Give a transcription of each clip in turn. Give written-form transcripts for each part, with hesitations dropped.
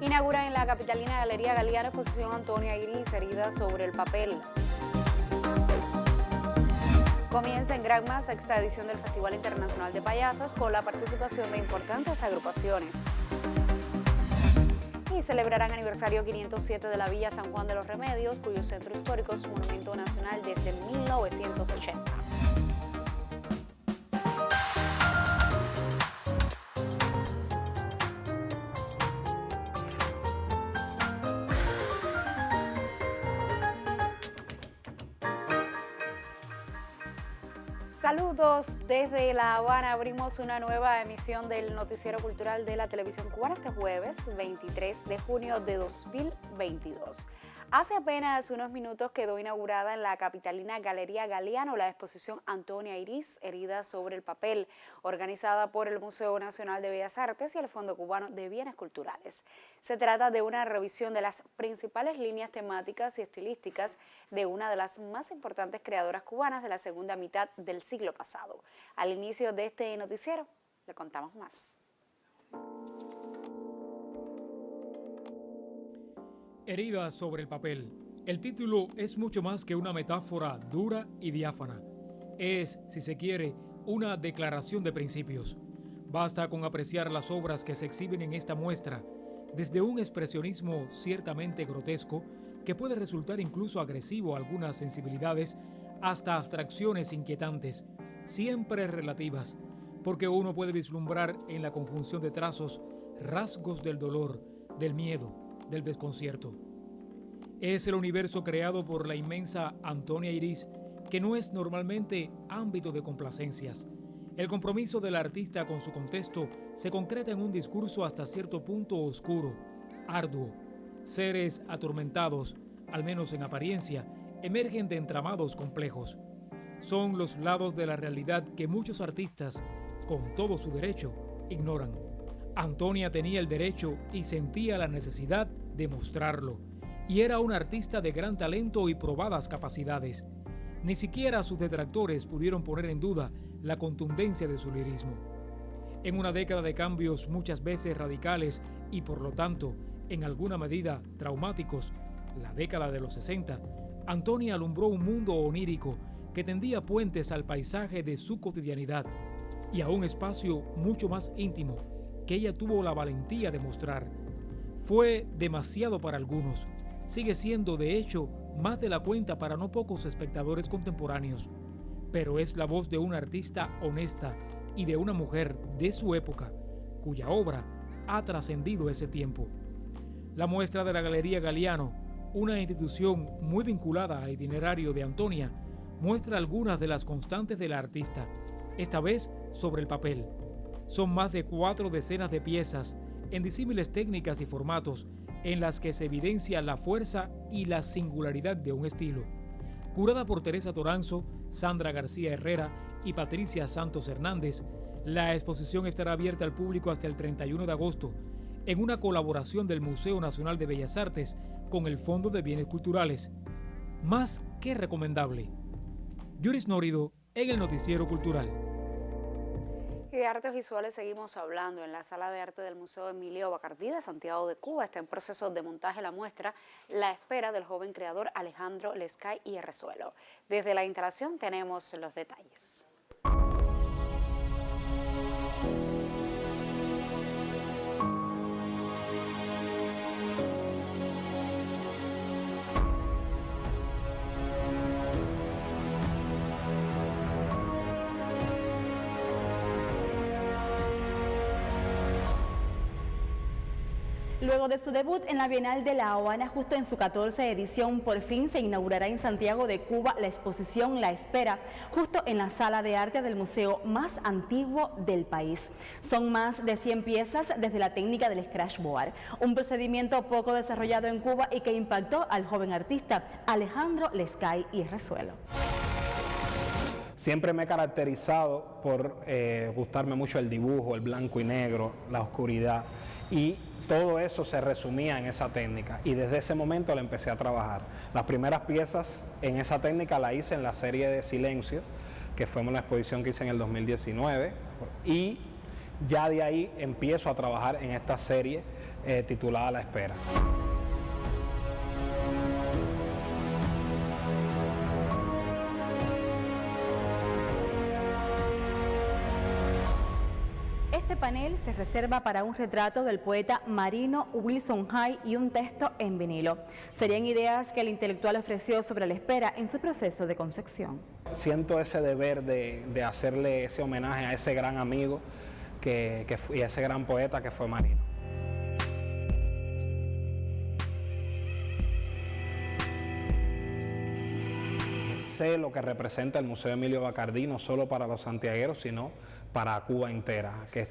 Inauguran en la capitalina Galería Galeano exposición Antonia Iris, herida sobre el papel. Comienza en Granma sexta edición del Festival Internacional de Payasos con la participación de importantes agrupaciones. Y celebrarán aniversario 507 de la Villa San Juan de los Remedios, cuyo centro histórico es monumento nacional desde 1980. Saludos desde La Habana, abrimos una nueva emisión del Noticiero Cultural de la Televisión Cubana este jueves 23 de junio de 2022. Hace apenas unos minutos quedó inaugurada en la capitalina Galería Galeano la exposición Antonia Iris, herida sobre el papel, organizada por el Museo Nacional de Bellas Artes y el Fondo Cubano de Bienes Culturales. Se trata de una revisión de las principales líneas temáticas y estilísticas de una de las más importantes creadoras cubanas de la segunda mitad del siglo pasado. Al inicio de este noticiero, le contamos más. Herida sobre el papel. El título es mucho más que una metáfora dura y diáfana. Es, si se quiere, una declaración de principios. Basta con apreciar las obras que se exhiben en esta muestra, desde un expresionismo ciertamente grotesco, que puede resultar incluso agresivo a algunas sensibilidades, hasta abstracciones inquietantes, siempre relativas, porque uno puede vislumbrar en la conjunción de trazos rasgos del dolor, del miedo, del desconcierto. Es el universo creado por la inmensa Antonia Iris, que no es normalmente ámbito de complacencias. El compromiso del artista con su contexto se concreta en un discurso hasta cierto punto oscuro, arduo. Seres atormentados, al menos en apariencia, emergen de entramados complejos. Son los lados de la realidad que muchos artistas, con todo su derecho, ignoran. Antonia tenía el derecho y sentía la necesidad de mostrarlo, y era una artista de gran talento y probadas capacidades. Ni siquiera sus detractores pudieron poner en duda la contundencia de su lirismo. En una década de cambios muchas veces radicales y por lo tanto en alguna medida traumáticos, la década de los 60, Antonia alumbró un mundo onírico que tendía puentes al paisaje de su cotidianidad y a un espacio mucho más íntimo que ella tuvo la valentía de mostrar. Fue demasiado para algunos, sigue siendo de hecho más de la cuenta para no pocos espectadores contemporáneos, pero es la voz de una artista honesta y de una mujer de su época, cuya obra ha trascendido ese tiempo. La muestra de la Galería Galeano, una institución muy vinculada al itinerario de Antonia, muestra algunas de las constantes de la artista, esta vez sobre el papel. Son más de 4 decenas de piezas en disímiles técnicas y formatos en las que se evidencia la fuerza y la singularidad de un estilo. Curada por Teresa Toranzo, Sandra García Herrera y Patricia Santos Hernández, la exposición estará abierta al público hasta el 31 de agosto en una colaboración del Museo Nacional de Bellas Artes con el Fondo de Bienes Culturales. Más que recomendable. Yuris Nórido en el Noticiero Cultural. Y de artes visuales seguimos hablando. En la Sala de Arte del Museo Emilio Bacardí de Santiago de Cuba está en proceso de montaje la muestra La Espera del joven creador Alejandro Lescay y Resuelo. Desde la instalación tenemos los detalles. Luego de su debut en la Bienal de La Habana, justo en su 14ª edición, por fin se inaugurará en Santiago de Cuba la exposición La Espera, justo en la Sala de Arte del museo más antiguo del país. Son más de 100 piezas desde la técnica del scratchboard, un procedimiento poco desarrollado en Cuba y que impactó al joven artista Alejandro Lescay y Resuelo. Siempre me he caracterizado por gustarme mucho el dibujo, el blanco y negro, la oscuridad, y todo eso se resumía en esa técnica, y desde ese momento la empecé a trabajar. Las primeras piezas en esa técnica la hice en la serie de Silencio, que fue una exposición que hice en el 2019, y ya de ahí empiezo a trabajar en esta serie titulada La Espera. Este panel se reserva para un retrato del poeta Marino Wilson Hay y un texto en vinilo. Serían ideas que el intelectual ofreció sobre la espera en su proceso de concepción. Siento ese deber de hacerle ese homenaje a ese gran amigo y a ese gran poeta que fue Marino. Sé lo que representa el Museo Emilio Bacardí, no solo para los santiagueros, sino para Cuba entera, que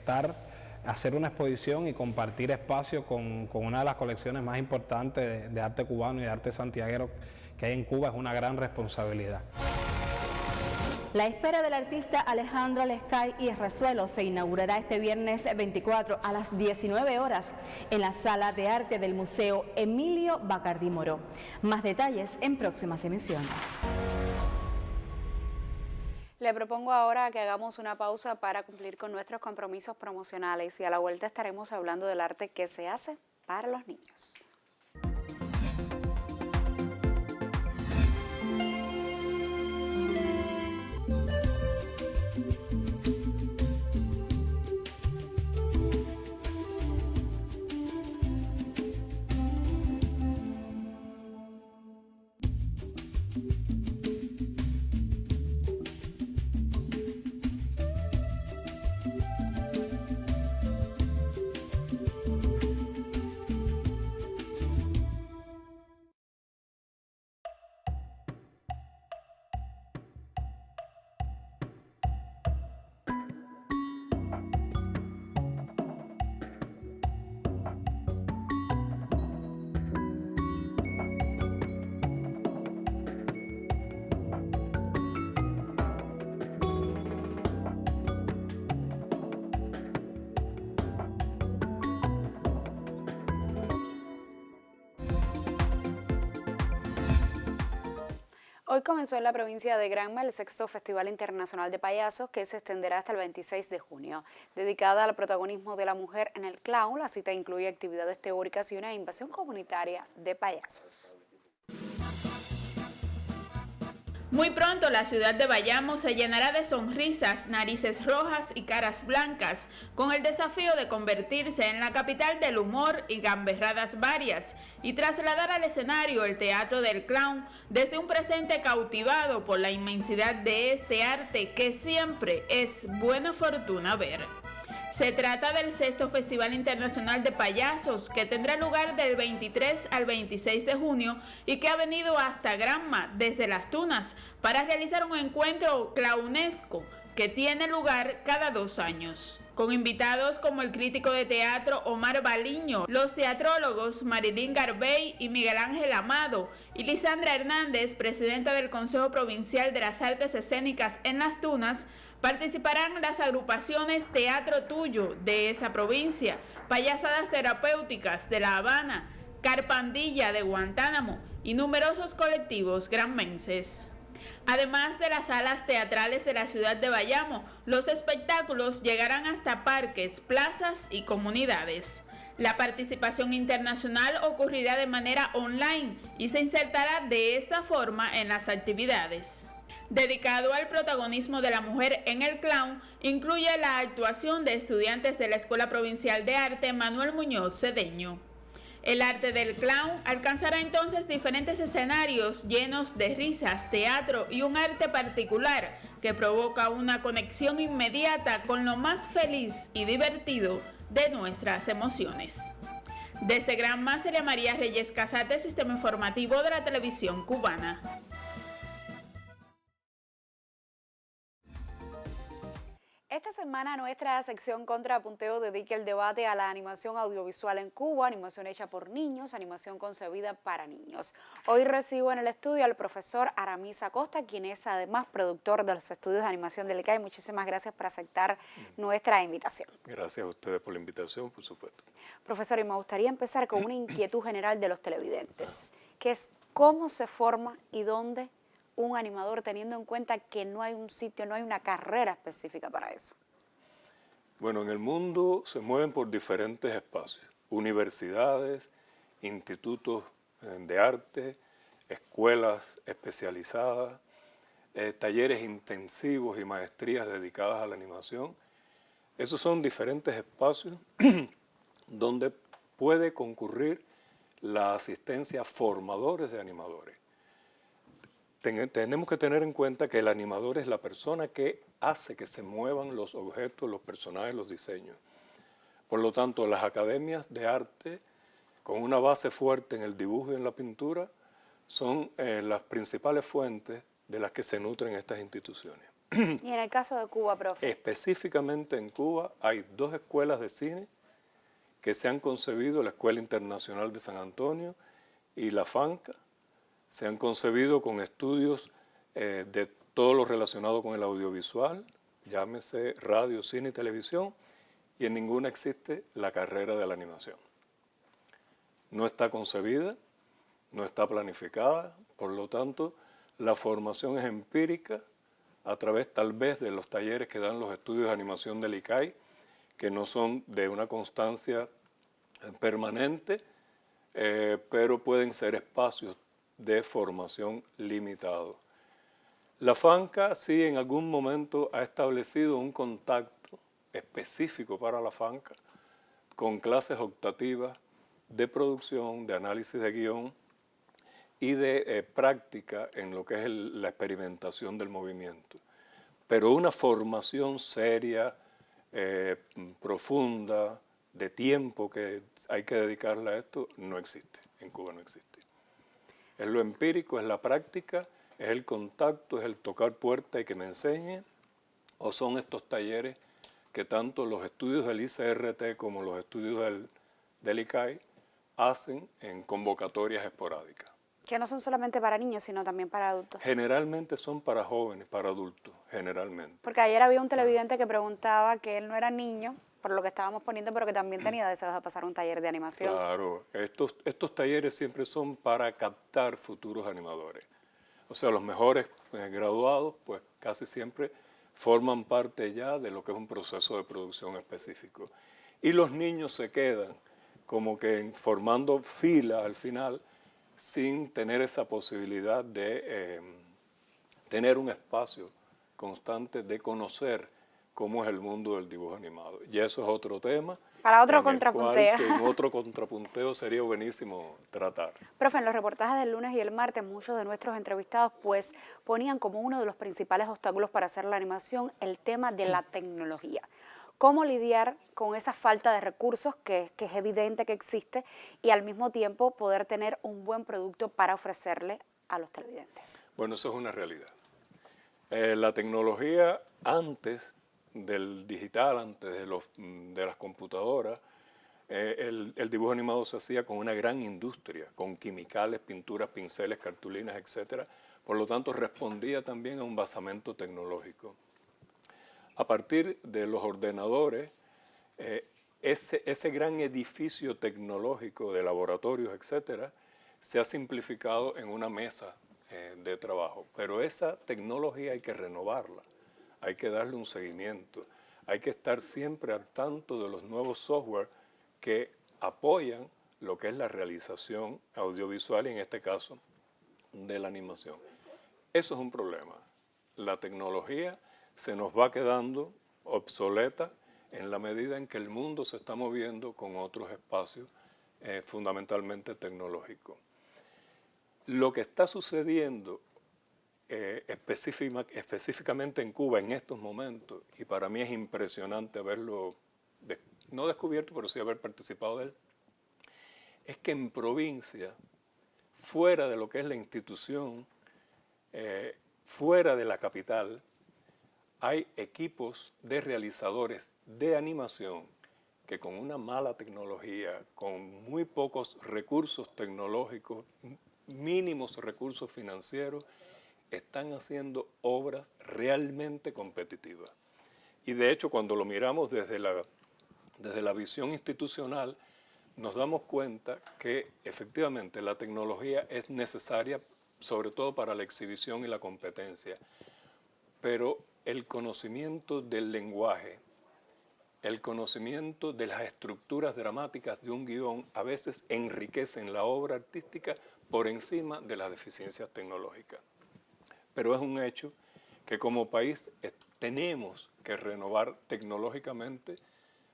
hacer una exposición y compartir espacio con una de las colecciones más importantes de arte cubano y de arte santiaguero que hay en Cuba es una gran responsabilidad. La espera del artista Alejandro Lescay y Resuelo se inaugurará este viernes 24 a las 19 horas en la Sala de Arte del Museo Emilio Bacardí Moró. Más detalles en próximas emisiones. Le propongo ahora que hagamos una pausa para cumplir con nuestros compromisos promocionales y a la vuelta estaremos hablando del arte que se hace para los niños. Hoy comenzó en la provincia de Granma el sexto Festival Internacional de Payasos que se extenderá hasta el 26 de junio. Dedicada al protagonismo de la mujer en el clown, la cita incluye actividades teóricas y una invasión comunitaria de payasos. Muy pronto la ciudad de Bayamo se llenará de sonrisas, narices rojas y caras blancas, con el desafío de convertirse en la capital del humor y gamberradas varias, y trasladar al escenario el teatro del clown desde un presente cautivado por la inmensidad de este arte que siempre es buena fortuna ver. Se trata del sexto Festival Internacional de Payasos que tendrá lugar del 23 al 26 de junio y que ha venido hasta Granma desde Las Tunas para realizar un encuentro clownesco que tiene lugar cada 2 años. Con invitados como el crítico de teatro Omar Baliño, los teatrólogos Marilyn Garbey y Miguel Ángel Amado y Lisandra Hernández, presidenta del Consejo Provincial de las Artes Escénicas en Las Tunas, participarán las agrupaciones Teatro Tuyo de esa provincia, Payasadas Terapéuticas de La Habana, Carpandilla de Guantánamo y numerosos colectivos granmenses. Además de las salas teatrales de la ciudad de Bayamo, los espectáculos llegarán hasta parques, plazas y comunidades. La participación internacional ocurrirá de manera online y se insertará de esta forma en las actividades. Dedicado al protagonismo de la mujer en el clown, incluye la actuación de estudiantes de la Escuela Provincial de Arte Manuel Muñoz Cedeño. El arte del clown alcanzará entonces diferentes escenarios llenos de risas, teatro y un arte particular que provoca una conexión inmediata con lo más feliz y divertido de nuestras emociones. Desde Granma, Celia María Reyes Casate, Sistema Informativo de la Televisión Cubana. Esta semana nuestra sección Contrapunteo dedica el debate a la animación audiovisual en Cuba, animación hecha por niños, animación concebida para niños. Hoy recibo en el estudio al profesor Aramis Acosta, quien es además productor de los estudios de animación del ICAI. Muchísimas gracias por aceptar nuestra invitación. Gracias a ustedes por la invitación, por supuesto. Profesor, y me gustaría empezar con una inquietud general de los televidentes, que es cómo se forma y dónde un animador, teniendo en cuenta que no hay un sitio, no hay una carrera específica para eso. Bueno, en el mundo se mueven por diferentes espacios. universidades, institutos de arte, escuelas especializadas, talleres intensivos y maestrías dedicadas a la animación. Esos son diferentes espacios donde puede concurrir la asistencia a formadores de animadores. Tenemos que tener en cuenta que el animador es la persona que hace que se muevan los objetos, los personajes, los diseños. Por lo tanto, las academias de arte, con una base fuerte en el dibujo y en la pintura, son las principales fuentes de las que se nutren estas instituciones. Y en el caso de Cuba, profe. Específicamente en Cuba hay 2 escuelas de cine que se han concebido, la Escuela Internacional de San Antonio y la FANCA. Se han concebido con estudios de todo lo relacionado con el audiovisual, llámese radio, cine y televisión, y en ninguna existe la carrera de la animación. No está concebida, no está planificada, por lo tanto, la formación es empírica a través tal vez de los talleres que dan los estudios de animación del ICAI, que no son de una constancia permanente, pero pueden ser espacios de formación limitado. La FANCA sí en algún momento ha establecido un contacto específico para la FANCA con clases optativas de producción, de análisis de guión y de práctica en lo que es la experimentación del movimiento. Pero una formación seria, profunda, de tiempo que hay que dedicarle a esto, no existe. En Cuba no existe. Es lo empírico, es la práctica, es el contacto, es el tocar puerta y que me enseñe, o son estos talleres que tanto los estudios del ICRT como los estudios del ICAI hacen en convocatorias esporádicas. Que no son solamente para niños, sino también para adultos. Generalmente son para jóvenes, para adultos, generalmente. Porque ayer había un televidente que preguntaba que él no era niño, por lo que estábamos poniendo, pero que también tenía deseos de pasar un taller de animación. Claro, estos talleres siempre son para captar futuros animadores. O sea, los mejores graduados, pues casi siempre forman parte ya de lo que es un proceso de producción específico. Y los niños se quedan como que formando fila al final, sin tener esa posibilidad de tener un espacio constante de conocer cómo es el mundo del dibujo animado. Y eso es otro tema. Para otro contrapunteo. Que en otro contrapunteo sería buenísimo tratar. Profe, en los reportajes del lunes y el martes, muchos de nuestros entrevistados pues ponían como uno de los principales obstáculos para hacer la animación el tema de la tecnología. ¿Cómo lidiar con esa falta de recursos que es evidente que existe y al mismo tiempo poder tener un buen producto para ofrecerle a los televidentes? Bueno, eso es una realidad. La tecnología antes del digital, antes de las computadoras, el dibujo animado se hacía con una gran industria, con quimicales, pinturas, pinceles, cartulinas, etc. Por lo tanto, respondía también a un basamento tecnológico. A partir de los ordenadores, ese gran edificio tecnológico de laboratorios, etcétera, se ha simplificado en una mesa de trabajo. Pero esa tecnología hay que renovarla, hay que darle un seguimiento, hay que estar siempre al tanto de los nuevos software que apoyan lo que es la realización audiovisual y en este caso de la animación. Eso es un problema. La tecnología se nos va quedando obsoleta en la medida en que el mundo se está moviendo con otros espacios fundamentalmente tecnológicos. Lo que está sucediendo específicamente en Cuba en estos momentos, y para mí es impresionante haberlo, no descubierto, pero sí haber participado de él, es que en provincia, fuera de lo que es la institución, fuera de la capital, hay equipos de realizadores de animación que con una mala tecnología, con muy pocos recursos tecnológicos, mínimos recursos financieros, están haciendo obras realmente competitivas. Y de hecho, cuando lo miramos desde la visión institucional, nos damos cuenta que efectivamente la tecnología es necesaria, sobre todo para la exhibición y la competencia, pero el conocimiento del lenguaje el conocimiento de las estructuras dramáticas de un guión a veces enriquecen la obra artística por encima de las deficiencias tecnológicas. Pero es un hecho que como país tenemos que renovar tecnológicamente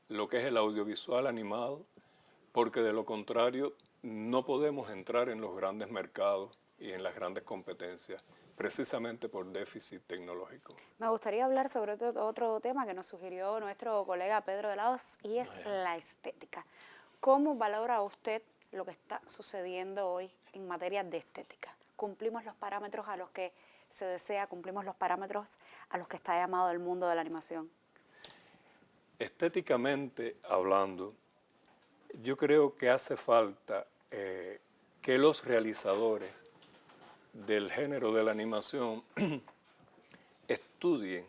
lo que es el audiovisual animado, porque de lo contrario no podemos entrar en los grandes mercados y en las grandes competencias, precisamente por déficit tecnológico. Me gustaría hablar sobre otro tema que nos sugirió nuestro colega Pedro de Laos, y es la estética. ¿Cómo valora usted lo que está sucediendo hoy en materia de estética? ¿Cumplimos los parámetros a los que se desea? ¿Cumplimos los parámetros a los que está llamado el mundo de la animación? Estéticamente hablando, yo creo que hace falta que los realizadores del género de la animación estudien,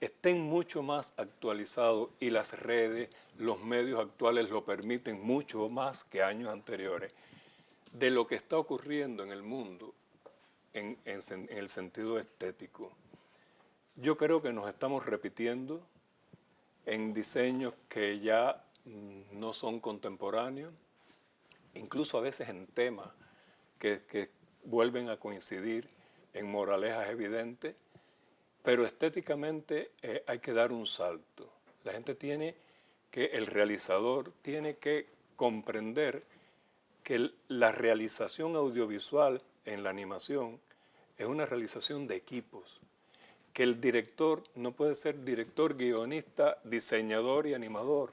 estén mucho más actualizados, y las redes, los medios actuales lo permiten mucho más que años anteriores, de lo que está ocurriendo en el mundo en el sentido estético. Yo creo que nos estamos repitiendo en diseños que ya no son contemporáneos, incluso a veces en temas que vuelven a coincidir en moralejas evidentes, pero estéticamente hay que dar un salto. La gente el realizador tiene que comprender que la realización audiovisual en la animación es una realización de equipos, que el director no puede ser director, guionista, diseñador y animador,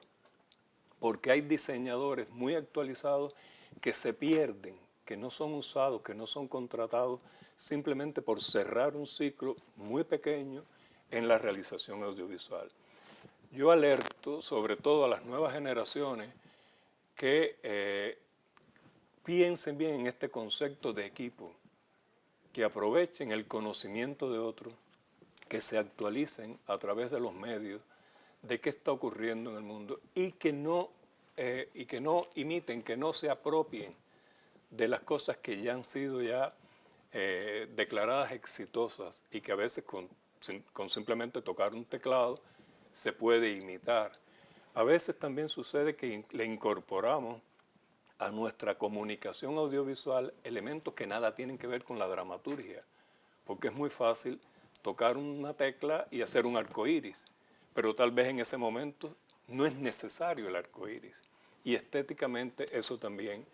porque hay diseñadores muy actualizados que se pierden, que no son usados, que no son contratados simplemente por cerrar un ciclo muy pequeño en la realización audiovisual. Yo alerto sobre todo a las nuevas generaciones que piensen bien en este concepto de equipo, que aprovechen el conocimiento de otros, que se actualicen a través de los medios de qué está ocurriendo en el mundo, y que no imiten, que no se apropien de las cosas que ya han sido declaradas exitosas, y que a veces con simplemente tocar un teclado se puede imitar. A veces también sucede que le incorporamos a nuestra comunicación audiovisual elementos que nada tienen que ver con la dramaturgia, porque es muy fácil tocar una tecla y hacer un arco iris, pero tal vez en ese momento no es necesario el arco iris, y estéticamente eso también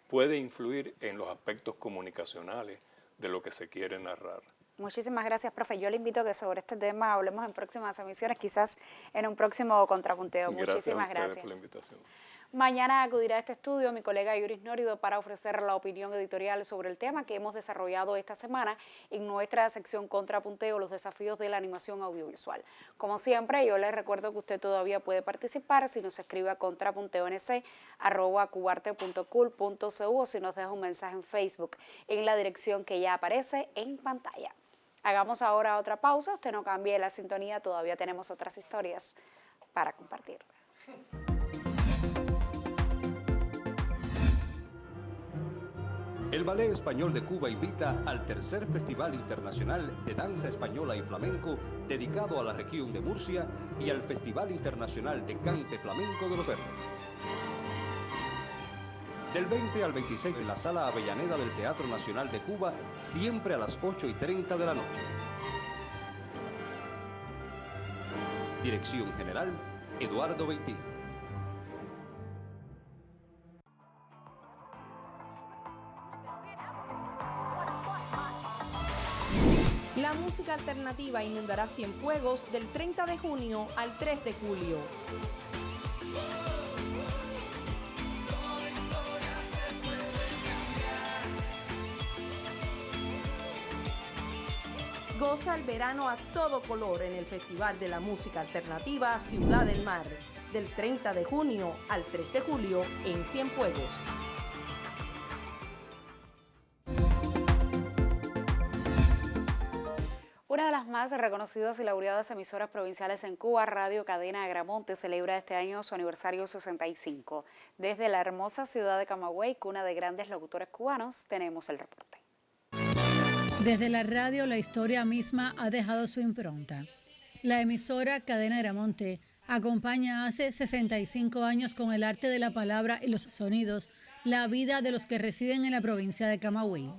puede influir en los aspectos comunicacionales de lo que se quiere narrar. Muchísimas gracias, profe. Yo le invito a que sobre este tema hablemos en próximas emisiones, quizás en un próximo contrapunteo. Muchísimas gracias por la invitación. Mañana acudirá a este estudio mi colega Yuris Nórido para ofrecer la opinión editorial sobre el tema que hemos desarrollado esta semana en nuestra sección Contrapunteo, los desafíos de la animación audiovisual. Como siempre, yo les recuerdo que usted todavía puede participar si nos escribe a contrapunteonc@cubarte.cul.cu, o si nos deja un mensaje en Facebook en la dirección que ya aparece en pantalla. Hagamos ahora otra pausa, usted no cambie la sintonía, todavía tenemos otras historias para compartir. El Ballet Español de Cuba invita al tercer Festival Internacional de Danza Española y Flamenco dedicado a la región de Murcia y al Festival Internacional de Cante Flamenco de los Berros. Del 20 al 26 en la Sala Avellaneda del Teatro Nacional de Cuba, siempre a las 8:30 de la noche. Dirección General, Eduardo Beití. La música alternativa inundará Cienfuegos del 30 de junio al 3 de julio. Goza el verano a todo color en el Festival de la Música Alternativa Ciudad del Mar, del 30 de junio al 3 de julio en Cienfuegos. Una de las más reconocidas y laureadas emisoras provinciales en Cuba, Radio Cadena Agramonte, celebra este año su aniversario 65. Desde la hermosa ciudad de Camagüey, cuna de grandes locutores cubanos, tenemos el reporte. Desde la radio, la historia misma ha dejado su impronta. La emisora Cadena Agramonte acompaña hace 65 años con el arte de la palabra y los sonidos la vida de los que residen en la provincia de Camagüey.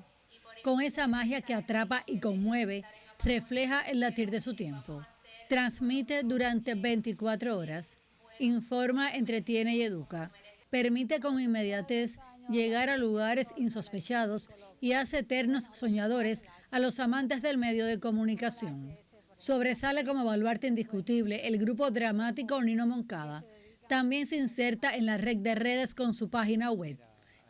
Con esa magia que atrapa y conmueve, refleja el latir de su tiempo. Transmite durante 24 horas, informa, entretiene y educa. Permite con inmediatez llegar a lugares insospechados y hace eternos soñadores a los amantes del medio de comunicación. Sobresale como baluarte indiscutible el grupo dramático Nino Moncada. También se inserta en la red de redes con su página web,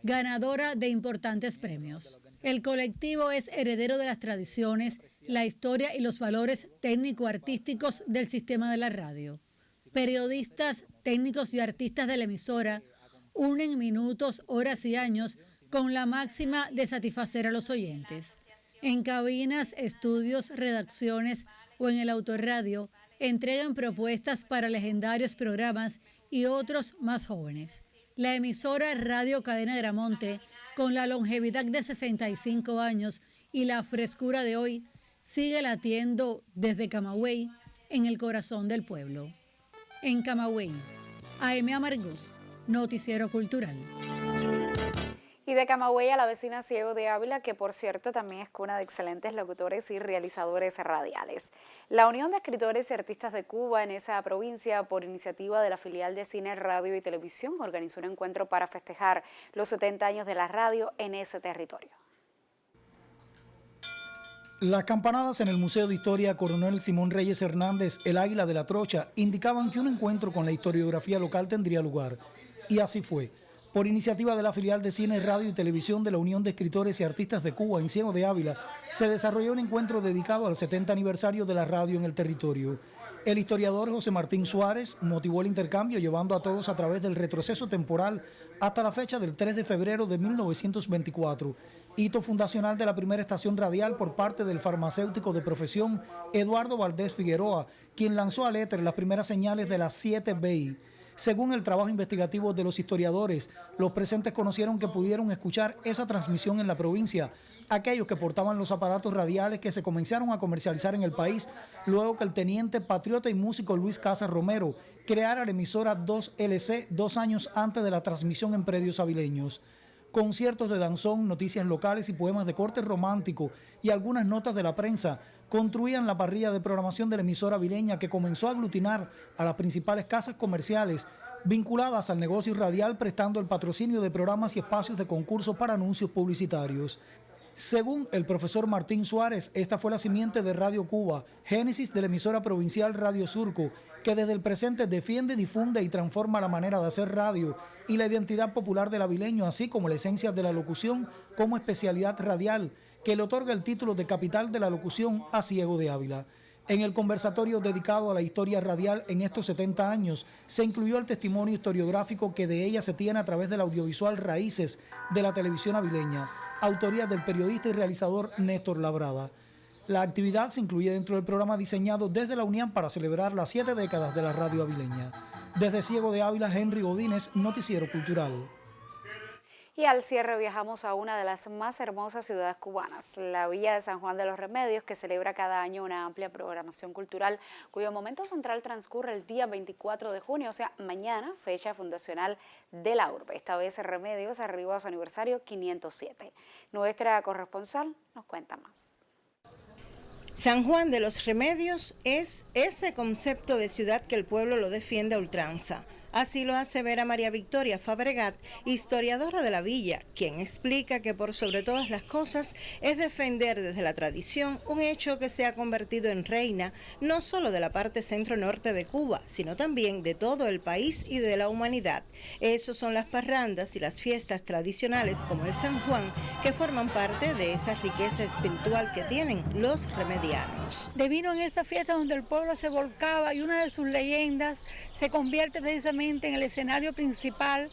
ganadora de importantes premios. El colectivo es heredero de las tradiciones, la historia y los valores técnico-artísticos del sistema de la radio. Periodistas, técnicos y artistas de la emisora unen minutos, horas y años con la máxima de satisfacer a los oyentes. En cabinas, estudios, redacciones o en el autorradio, entregan propuestas para legendarios programas y otros más jóvenes. La emisora Radio Cadena Gramonte, con la longevidad de 65 años y la frescura de hoy, sigue latiendo desde Camagüey, en el corazón del pueblo. En Camagüey, A.M. Amargós, Noticiero Cultural. Y de Camagüey a la vecina Ciego de Ávila, que por cierto también es cuna de excelentes locutores y realizadores radiales. La Unión de Escritores y Artistas de Cuba en esa provincia, por iniciativa de la filial de Cine, Radio y Televisión, organizó un encuentro para festejar los 70 años de la radio en ese territorio. Las campanadas en el Museo de Historia Coronel Simón Reyes Hernández, el Águila de la Trocha, indicaban que un encuentro con la historiografía local tendría lugar. Y así fue. Por iniciativa de la filial de Cine, Radio y Televisión de la Unión de Escritores y Artistas de Cuba en Ciego de Ávila, se desarrolló un encuentro dedicado al 70 aniversario de la radio en el territorio. El historiador José Martín Suárez motivó el intercambio llevando a todos a través del retroceso temporal hasta la fecha del 3 de febrero de 1924, hito fundacional de la primera estación radial por parte del farmacéutico de profesión Eduardo Valdés Figueroa, quien lanzó al éter las primeras señales de las 7 BI. Según el trabajo investigativo de los historiadores, los presentes conocieron que pudieron escuchar esa transmisión en la provincia, aquellos que portaban los aparatos radiales que se comenzaron a comercializar en el país, luego que el teniente patriota y músico Luis Casas Romero creara la emisora 2LC 2 años antes de la transmisión en predios avileños. Conciertos de danzón, noticias locales y poemas de corte romántico y algunas notas de la prensa construían la parrilla de programación de la emisora avileña, que comenzó a aglutinar a las principales casas comerciales vinculadas al negocio radial, prestando el patrocinio de programas y espacios de concurso para anuncios publicitarios. Según el profesor Martín Suárez, esta fue la simiente de Radio Cuba, génesis de la emisora provincial Radio Surco, que desde el presente defiende, difunde y transforma la manera de hacer radio y la identidad popular del avileño, así como la esencia de la locución como especialidad radial, que le otorga el título de capital de la locución a Ciego de Ávila. En el conversatorio dedicado a la historia radial en estos 70 años, se incluyó el testimonio historiográfico que de ella se tiene a través del audiovisual Raíces de la televisión avileña, autoría del periodista y realizador Néstor Labrada. La actividad se incluye dentro del programa diseñado desde la UNIAM para celebrar las 7 décadas de la radio avileña. Desde Ciego de Ávila, Henry Godínez, Noticiero Cultural. Y al cierre viajamos a una de las más hermosas ciudades cubanas, la Villa de San Juan de los Remedios, que celebra cada año una amplia programación cultural, cuyo momento central transcurre el día 24 de junio, o sea, mañana, fecha fundacional de la urbe. Esta vez Remedios arriba a su aniversario 507. Nuestra corresponsal nos cuenta más. San Juan de los Remedios es ese concepto de ciudad que el pueblo lo defiende a ultranza. Así lo asevera María Victoria Fabregat, historiadora de la villa, quien explica que por sobre todas las cosas es defender desde la tradición un hecho que se ha convertido en reina no solo de la parte centro-norte de Cuba, sino también de todo el país y de la humanidad. Esos son las parrandas y las fiestas tradicionales como el San Juan, que forman parte de esa riqueza espiritual que tienen los remedianos. Devino en esa fiesta donde el pueblo se volcaba y una de sus leyendas se convierte precisamente en el escenario principal,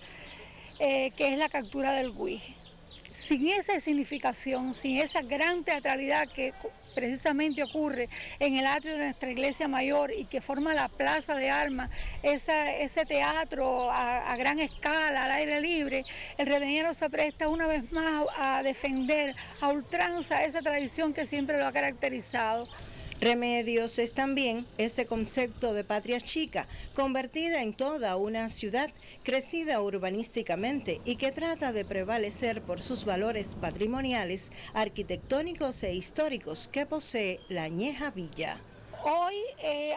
que es la captura del Güí. Sin esa significación, sin esa gran teatralidad que precisamente ocurre en el atrio de nuestra iglesia mayor y que forma la plaza de armas, ese teatro a gran escala, al aire libre, el remediano se presta una vez más a defender a ultranza esa tradición que siempre lo ha caracterizado. Remedios es también ese concepto de patria chica, convertida en toda una ciudad, crecida urbanísticamente y que trata de prevalecer por sus valores patrimoniales, arquitectónicos e históricos que posee la añeja villa. Hoy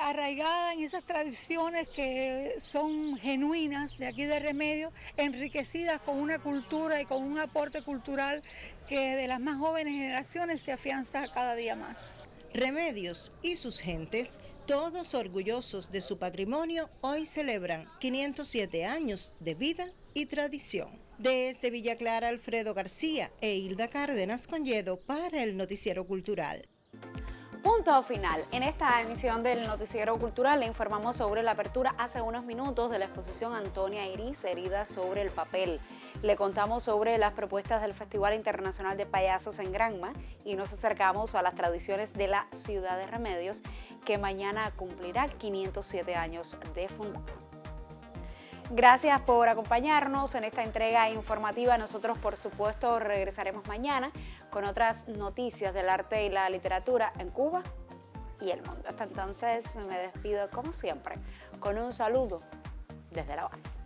arraigada en esas tradiciones que son genuinas de aquí de Remedios, enriquecidas con una cultura y con un aporte cultural que de las más jóvenes generaciones se afianza cada día más. Remedios y sus gentes, todos orgullosos de su patrimonio, hoy celebran 507 años de vida y tradición. Desde Villa Clara, Alfredo García e Hilda Cárdenas Conyedo para el Noticiero Cultural. Punto final. En esta emisión del Noticiero Cultural le informamos sobre la apertura hace unos minutos de la exposición Antonia Iris, Heridas sobre el papel. Le contamos sobre las propuestas del Festival Internacional de Payasos en Granma y nos acercamos a las tradiciones de la ciudad de Remedios, que mañana cumplirá 507 años de fundada. Gracias por acompañarnos en esta entrega informativa. Nosotros, por supuesto, regresaremos mañana con otras noticias del arte y la literatura en Cuba y el mundo. Hasta entonces me despido, como siempre, con un saludo desde La Habana.